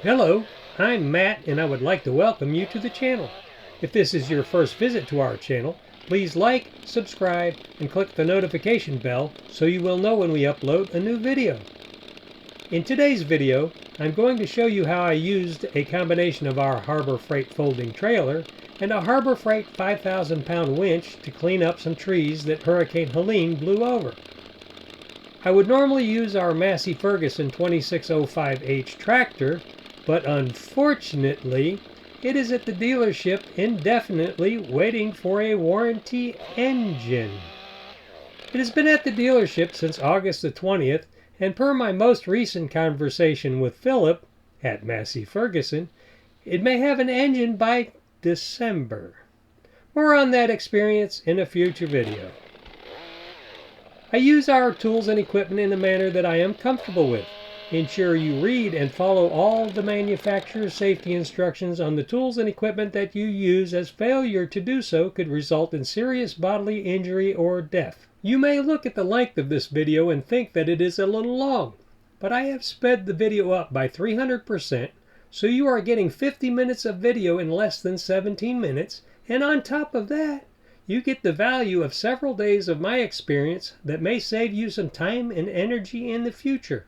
Hello, I'm Matt and I would like to welcome you to the channel. If this is your first visit to our channel, please like, subscribe, and click the notification bell so you will know when we upload a new video. In today's video, I'm going to show you how I used a combination of our Harbor Freight folding trailer and a Harbor Freight 5,000-pound winch to clean up some trees that Hurricane Helene blew over. I would normally use our Massey Ferguson 2605H tractor, but unfortunately, it is at the dealership indefinitely waiting for a warranty engine. It has been at the dealership since August the 20th, and per my most recent conversation with Philip at Massey Ferguson, it may have an engine by December. More on that experience in a future video. I use our tools and equipment in a manner that I am comfortable with. Ensure you read and follow all the manufacturer's safety instructions on the tools and equipment that you use, as failure to do so could result in serious bodily injury or death. You may look at the length of this video and think that it is a little long, but I have sped the video up by 300%, so you are getting 50 minutes of video in less than 17 minutes, and on top of that, you get the value of several days of my experience that may save you some time and energy in the future.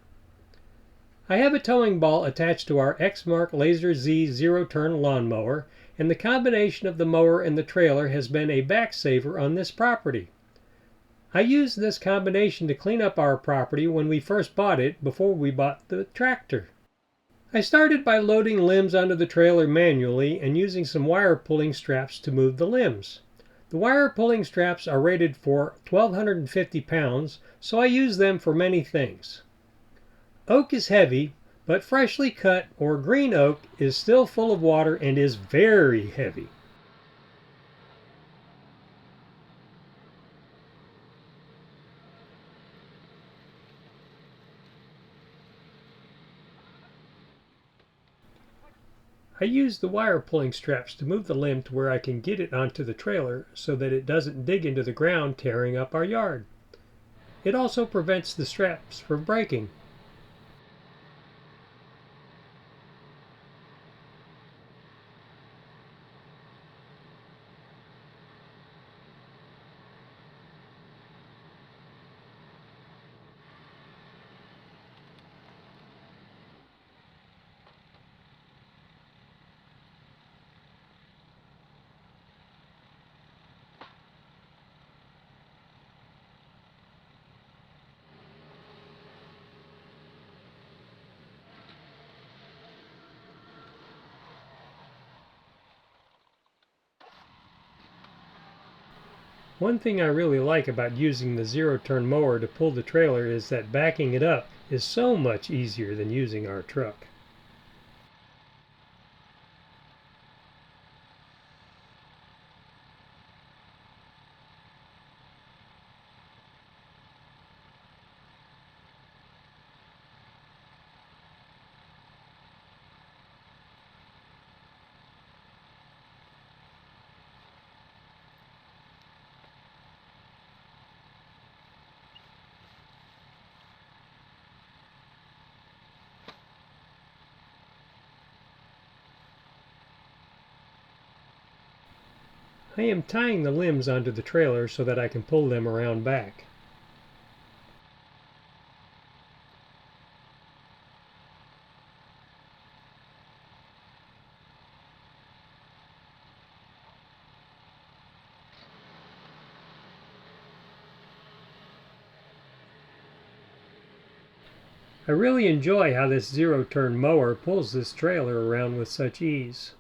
I have a towing ball attached to our Exmark Lazer Z E zero-turn lawnmower, and the combination of the mower and the trailer has been a back saver on this property. I used this combination to clean up our property when we first bought it, before we bought the tractor. I started by loading limbs onto the trailer manually and using some wire pulling straps to move the limbs. The wire pulling straps are rated for 1,250 pounds, so I use them for many things. Oak is heavy, but freshly cut or green oak is still full of water and is very heavy. I use the wire pulling straps to move the limb to where I can get it onto the trailer so that it doesn't dig into the ground, tearing up our yard. It also prevents the straps from breaking. One thing I really like about using the zero-turn mower to pull the trailer is that backing it up is so much easier than using our truck. I am tying the limbs onto the trailer so that I can pull them around back. I really enjoy how this zero-turn mower pulls this trailer around with such ease.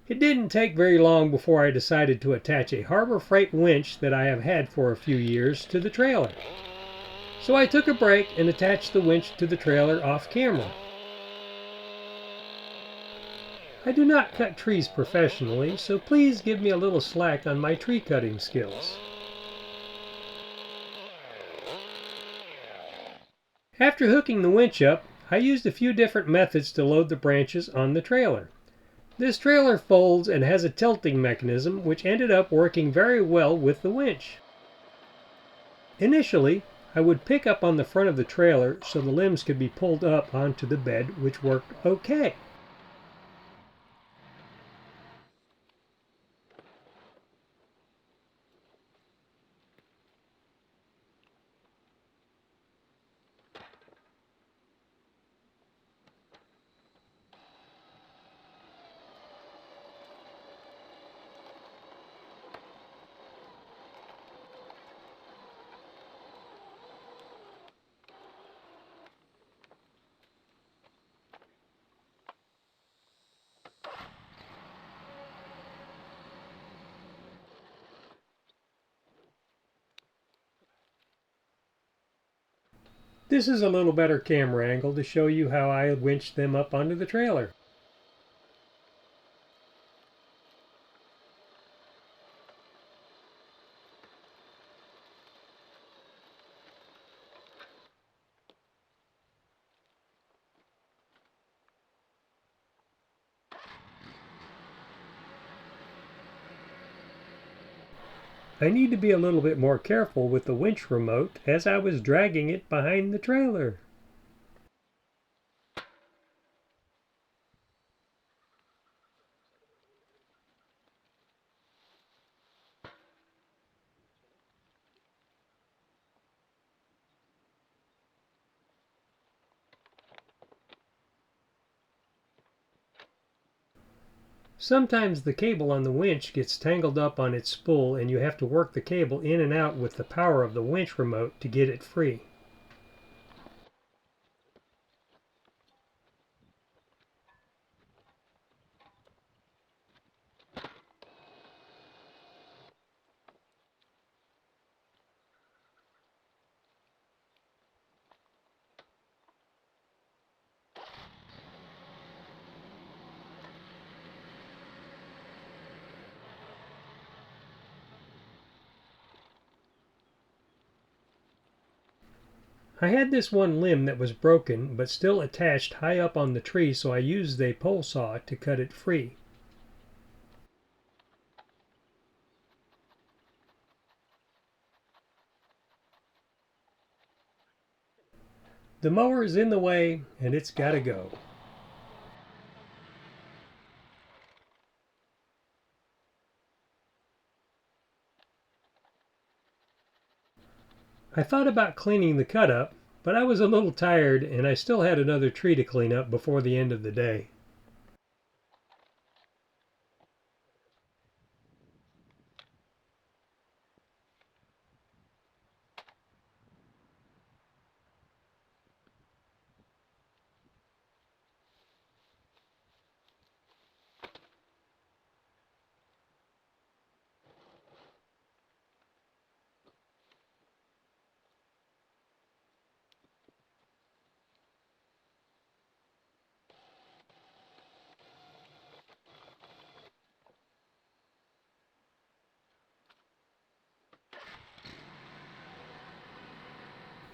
It didn't take very long before I decided to attach a Harbor Freight winch that I have had for a few years to the trailer. So I took a break and attached the winch to the trailer off camera. I do not cut trees professionally, so please give me a little slack on my tree cutting skills. After hooking the winch up, I used a few different methods to load the branches on the trailer. This trailer folds and has a tilting mechanism which ended up working very well with the winch. Initially, I would pick up on the front of the trailer so the limbs could be pulled up onto the bed, which worked okay. This is a little better camera angle to show you how I winched them up onto the trailer. I need to be a little bit more careful with the winch remote as I was dragging it behind the trailer. Sometimes the cable on the winch gets tangled up on its spool and you have to work the cable in and out with the power of the winch remote to get it free. I had this one limb that was broken but still attached high up on the tree, so I used a pole saw to cut it free. The mower is in the way and it's got to go. I thought about cleaning the cut up, but I was a little tired and I still had another tree to clean up before the end of the day.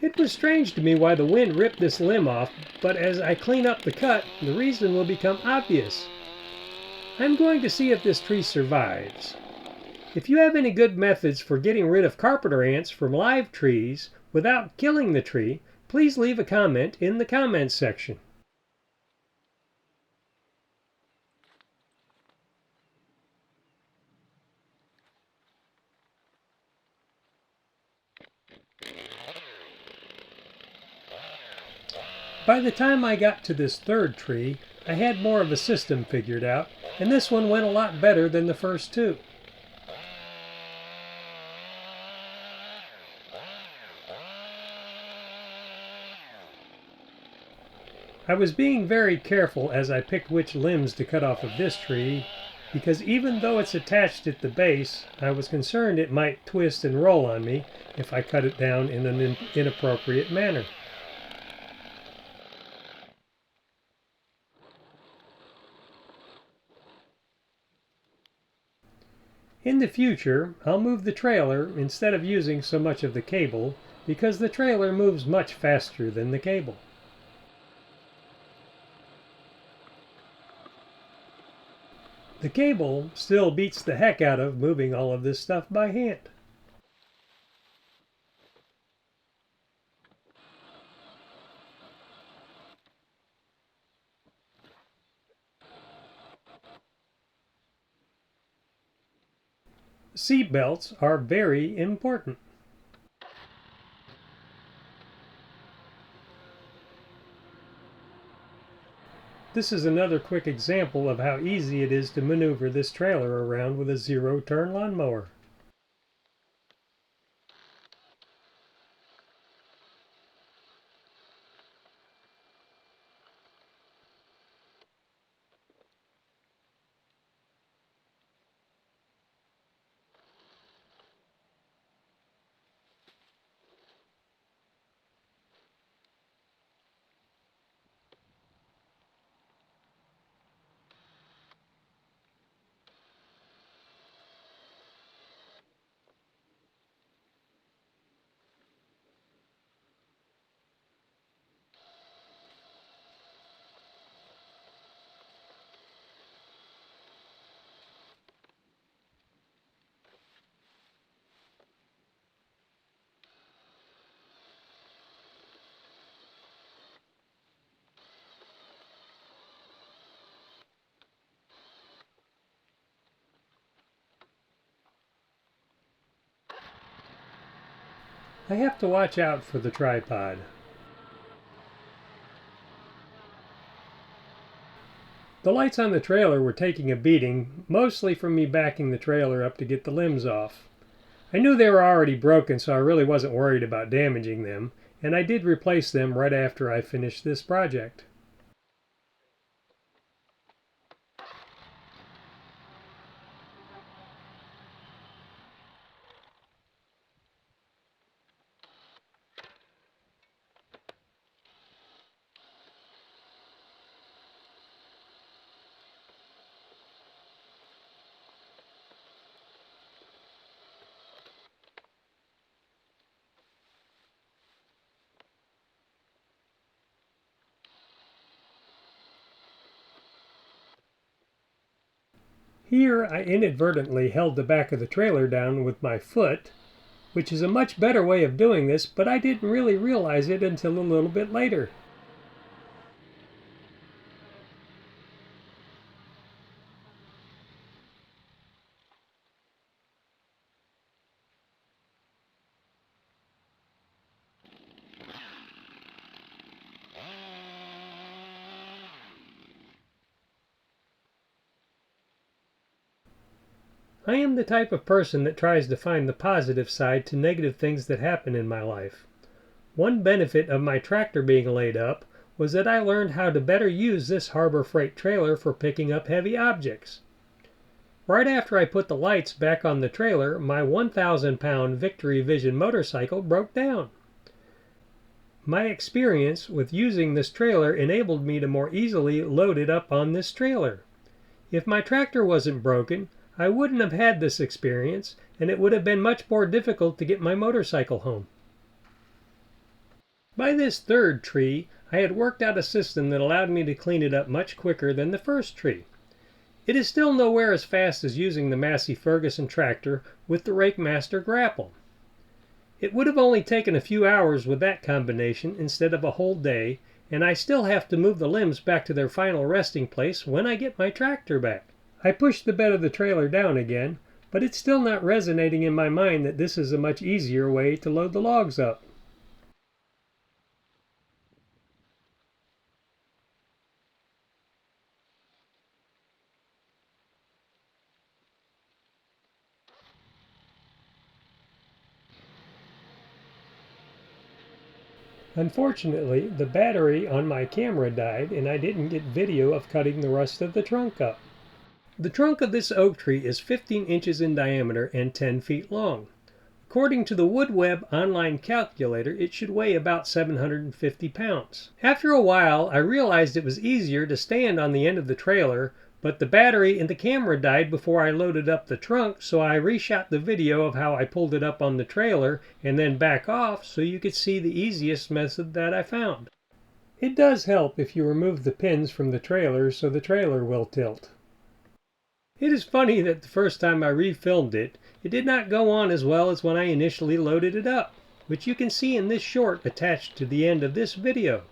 It was strange to me why the wind ripped this limb off, but as I clean up the cut, the reason will become obvious. I'm going to see if this tree survives. If you have any good methods for getting rid of carpenter ants from live trees without killing the tree, please leave a comment in the comments section. By the time I got to this third tree, I had more of a system figured out, and this one went a lot better than the first two. I was being very careful as I picked which limbs to cut off of this tree, because even though it's attached at the base, I was concerned it might twist and roll on me if I cut it down in an inappropriate manner. In the future, I'll move the trailer instead of using so much of the cable because the trailer moves much faster than the cable. The cable still beats the heck out of moving all of this stuff by hand. Seat belts are very important. This is another quick example of how easy it is to maneuver this trailer around with a zero-turn lawnmower. I have to watch out for the tripod. The lights on the trailer were taking a beating, mostly from me backing the trailer up to get the limbs off. I knew they were already broken, so I really wasn't worried about damaging them, and I did replace them right after I finished this project. Here I inadvertently held the back of the trailer down with my foot, which is a much better way of doing this, but I didn't really realize it until a little bit later. I am the type of person that tries to find the positive side to negative things that happen in my life. One benefit of my tractor being laid up was that I learned how to better use this Harbor Freight trailer for picking up heavy objects. Right after I put the lights back on the trailer, my 1,000-pound Victory Vision motorcycle broke down. My experience with using this trailer enabled me to more easily load it up on this trailer. If my tractor wasn't broken, I wouldn't have had this experience, and it would have been much more difficult to get my motorcycle home. By this third tree, I had worked out a system that allowed me to clean it up much quicker than the first tree. It is still nowhere as fast as using the Massey Ferguson tractor with the Rakemaster grapple. It would have only taken a few hours with that combination instead of a whole day, and I still have to move the limbs back to their final resting place when I get my tractor back. I pushed the bed of the trailer down again, but it's still not resonating in my mind that this is a much easier way to load the logs up. Unfortunately, the battery on my camera died and I didn't get video of cutting the rest of the trunk up. The trunk of this oak tree is 15 inches in diameter and 10 feet long. According to the WoodWeb online calculator, it should weigh about 750 pounds. After a while, I realized it was easier to stand on the end of the trailer, but the battery in the camera died before I loaded up the trunk, so I reshot the video of how I pulled it up on the trailer and then back off so you could see the easiest method that I found. It does help if you remove the pins from the trailer so the trailer will tilt. It is funny that the first time I refilmed it, it did not go on as well as when I initially loaded it up, which you can see in this short attached to the end of this video.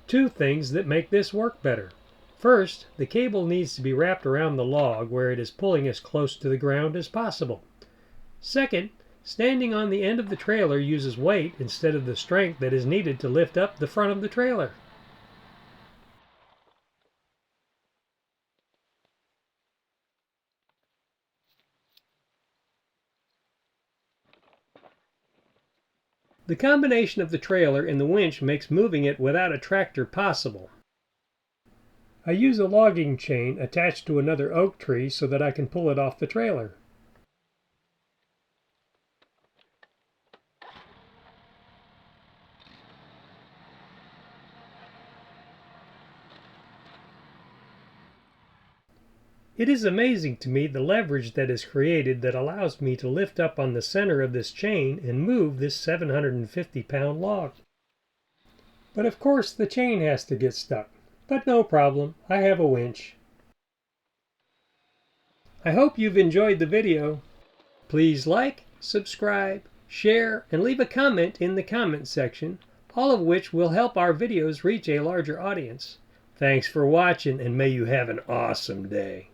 Two things that make this work better. First, the cable needs to be wrapped around the log where it is pulling as close to the ground as possible. Second, standing on the end of the trailer uses weight instead of the strength that is needed to lift up the front of the trailer. The combination of the trailer and the winch makes moving it without a tractor possible. I use a logging chain attached to another oak tree so that I can pull it off the trailer. It is amazing to me the leverage that is created that allows me to lift up on the center of this chain and move this 750-pound log. But of course the chain has to get stuck. But no problem, I have a winch. I hope you've enjoyed the video. Please like, subscribe, share, and leave a comment in the comment section, all of which will help our videos reach a larger audience. Thanks for watching, and may you have an awesome day.